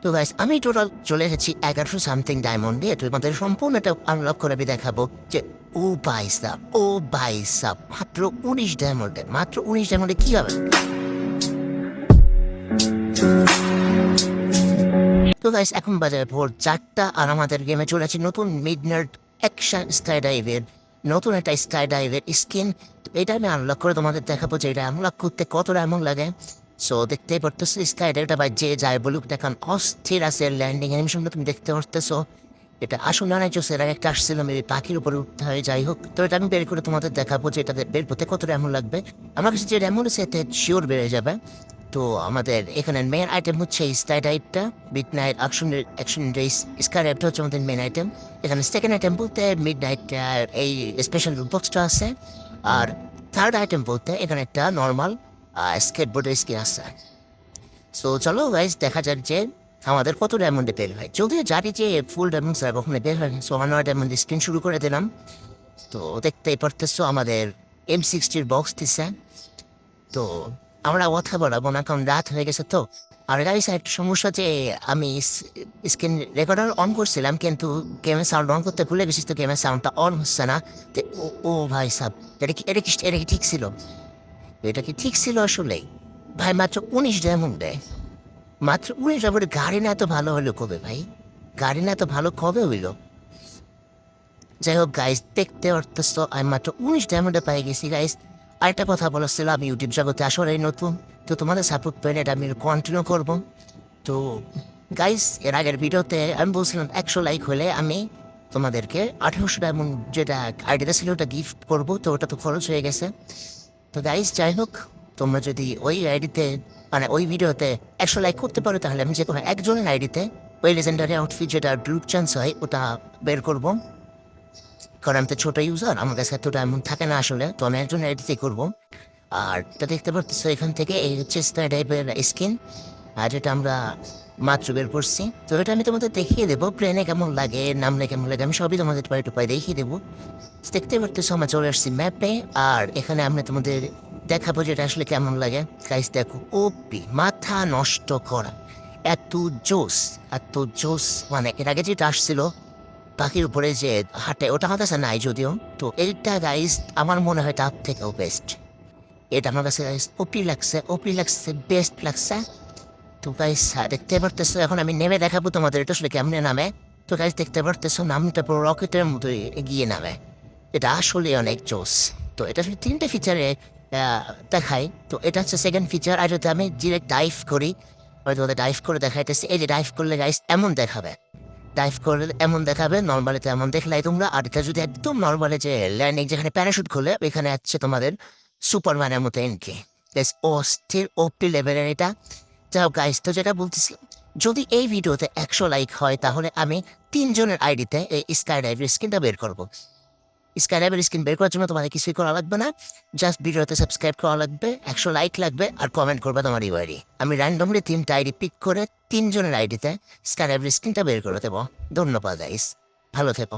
তো গাইস আমি টোটাল চলে এসেছি 1100 সামথিং ডায়মন্ড দিয়ে। তো তোমাদের সম্পূর্ণটা আনলক করে আমি দেখাবো যে ও ভাই সাব মাত্র 19 ডায়মন্ডে, মাত্র 19 ডায়মন্ডে কি হবে। তো গাইস এখন বাজে ভোর 4টা আর আমাদের গেমে চলে আছে নতুন মিডনাইট অ্যাকশন স্কাই ডাইভের নতুন একটা স্কাই ডাইভের স্কিন। এটা আমি আনলক করে তোমাদের দেখাবো যে এটা আনলক করতে কতটা এমন লাগে। সো দেখতেই পারতেছো স্কাই ডাইভটা বা যে যায় বলুক দেখান অস্থির আছে ল্যান্ডিং অ্যানিমেশনটা তুমি দেখতে পারতেছো। এটা আসলে অনেক জোসের আগে একটা আসছিল মেবি পাখির উপরে উঠতে হয়, যাই হোক। তো এটা আমি বের করে তোমাদের দেখাবো যে এটা বের করতে কতটা এমন লাগবে। আমার কাছে যে এমন আছে এতে শিওর বেড়ে যাবে। তো আমাদের এখানে মেন আইটেম হচ্ছে স্কাই ডাইভটা, midnight action race. Sky ডাইভটা হচ্ছে আমাদের মেন আইটেম। এখানে সেকেন্ড আইটেম বলতে মিড নাইট এই স্পেশাল বক্সটা আছে। আর থার্ড আইটেম বলতে এখানে একটা নর্মাল স্কেটবোর্ডের স্কিন আছে। সো চলো গাইজ দেখা যাক যে আমাদের কত ডায়মন্ডে বের হয়। যদিও জানি যে ফুল ডায়মন্ড স্যার কখনো বের হয়, সো আমার 9 ডায়মন্ড স্ক্রিন শুরু করে দিলাম। তো দেখতেই পারতেছো আমাদের M60 বক্স দিচ্ছে। তো আমরা কথা বলাবো না কারণ রাত হয়ে গেছে। তো আর গাইস একটা সমস্যা যে আমি স্ক্রিন রেকর্ডার অন করছিলাম কিন্তু গেমের সাউন্ড অন করতে ভুলে গেছিস, তো গেমের সাউন্ডটা অন হচ্ছে না। তো ও ভাই সাব, এটা কি ঠিক ছিল? এটা কি ঠিক ছিল আসলেই? ভাই মাত্র 19 ডায়মন্ড দেয়, মাত্র 19 ডায়মন্ডে গাড়ি না এত ভালো হলো কবে ভাই? গাড়ি না এত ভালো কবে হইলো? যাই হোক গাইস দেখতে পারতেছো আমি মাত্র 19 ডায়মন্ডে পাই গেছি গাইস। আরেকটা কথা বলেছিল আমি ইউটিউব জগতে আসলেই নতুন, তো তোমাদের সাপোর্ট পেলে এটা আমি কন্টিনিউ করবো। তো গাইস এর আগের ভিডিওতে আমি বলছিলাম 100 লাইক হলে আমি তোমাদেরকে 1800 ডায়মন্ড যেটা আইডিয়া ছিল ওটা গিফট করবো। তো ওটা তো খরচ হয়ে গেছে। তো গাইস যাই হোক, তোমরা যদি ওই আইডিতে মানে ওই ভিডিওতে 100 লাইক করতে পারো তাহলে আমি যে কোনো একজনের আইডিতে ওই লেজেন্ডারি আউটফিট যেটা গ্রুপ চান্স হয় ওটা বের করবো। কারণ আমি তো ছোটো ইউজার, আমার কাছে এতটা এমন থাকে না আসলে, তো আমি একজন আইডিতে করবো। আর এটা দেখতে পারতেছো এখান থেকে এই হচ্ছে স্কাই টাইপের স্কিন, আর যেটা আমরা মাত্র বের করছি। তো এটা আমি তোমাদের দেখিয়ে দেবো প্লেনে কেমন লাগে, নামলে কেমন লাগে, আমি সবই তোমাদের পায়ে টুপায় দেখিয়ে দেবো। দেখতে পারতেছো আমরা চলে আসছি ম্যাপে, আর এখানে আমরা তোমাদের দেখাবো যেটা আসলে কেমন লাগে। গাইস দেখো ওপি মাথা নষ্ট করা, এত জোস, এত জোস। মানে এর আগে যেটা আসছিল পাখির উপরে যে হাঁটে ওটা আমার কাছে নাই যদিও। তো এইটা গাইস আমার মনে হয় তার থেকেও বেস্ট। এটা আমার কাছে গাইস ওপি লাগছে, বেস্ট লাগছে। তো গাইস দেখতে পারতেছো এখন আমি নেমে দেখাবো তোমাদের এটা আসলে কেমনে নামে। তো গাইস দেখতে পারতেছো নামটা পুরো রকেটের মতো এগিয়ে নামে, এটা আসলে অনেক জোস। তো এটা আসলে 3টে ফিচারে দেখাই। তো এটা হচ্ছে সেকেন্ড ফিচার। আর যদি আমি ডিরেক্ট ডাইভ করি, হয়তো ওদের ডাইভ করে দেখাইতেছে, এই যে ডাইভ করলে গাইস এমন দেখাবে, ডাইভ করলে এমন দেখাবে, নর্মালিতে এমন দেখলাই তোমরা। আর এটা যদি একদম নর্মালে যে ল্যান্ডিং যেখানে প্যারাশুট খুলে এখানে আছে তোমাদের সুপারম্যানের মতো এনকে অস্থির ওপি লেভেলের এটা। যাও গাইস, তো যেটা বলতেছিলাম যদি এই ভিডিওতে 100 লাইক হয় তাহলে আমি 3জনের আইডিতে এই স্কাই ডাইভের স্ক্রিনটা বের করবো। স্কাই ডাইভের স্ক্রিন বের করার জন্য তোমাদের কিছুই করা লাগবে না, জাস্ট ভিডিওতে সাবস্ক্রাইব করা লাগবে, 100 লাইক লাগবে, আর কমেন্ট করবে তোমার ইউআইডি। আমি র্যান্ডমলি 3টা আইডি পিক করে 3জনের আইডিতে স্কাই ডাইভের স্ক্রিনটা বের করে দেবো। ধন্যবাদ গাইস, ভালো থেকো।